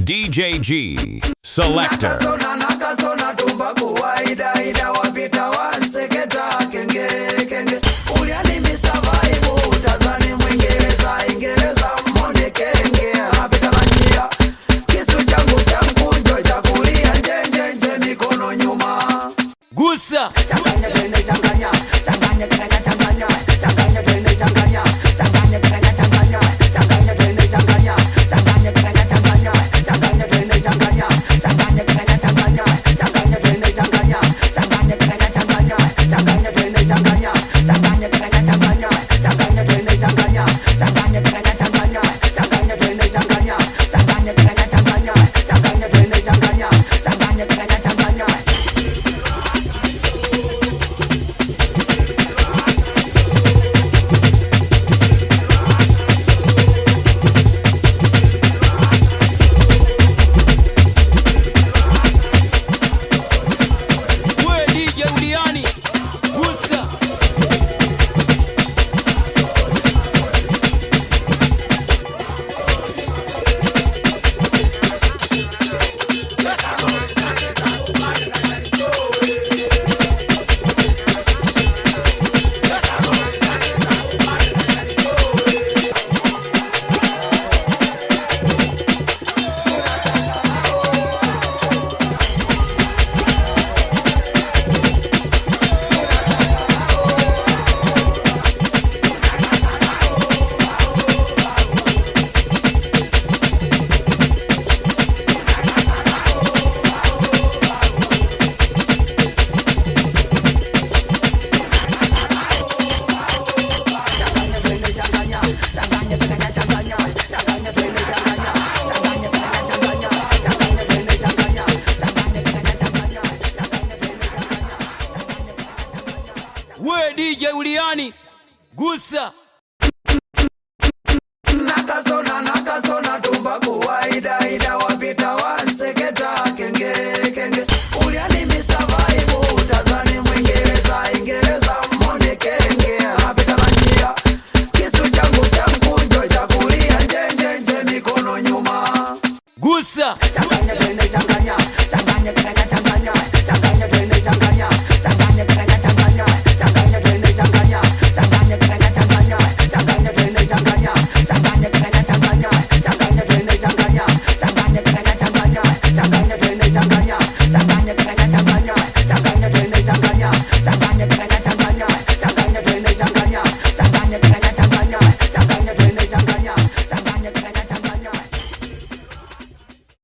DJ G Selector. Nakasona tumba kuwaida ida wapita wanseketa kenge kenge. Uliani Mr. Vibe Tanzania Mwingereza Ingereza mbone kenge. Napita manjia kisu changu changu itakulia nje nje mikono nyuma. Gusa Changanya twende changanya changanya changanya changanya changanya twende changanya changanya changanya changanya changanya twende changanya changanya changanya changanya changanya twende changanya changanya changanya changanya changanya twende changanya changanya changanya changanya changanya twende changanya changanya changanya changanya changanya twende changanya changanya changanya changanya changanya twende changanya changanya changanya changanya changanya twende changanya changanya changanya changanya. we DJ Uliani Gusa Nakasona tumba kuwaida ida wapita wanseketa kenge kenge. Uliani Mr. Vibe Tanzania Mwingereza Ingereza mbone kenge. Napita manjia kisu changu changu itakulia nje nje mikono nyuma. Gusa Changanya twende changanya changanya changanya changanya changanya twende changanya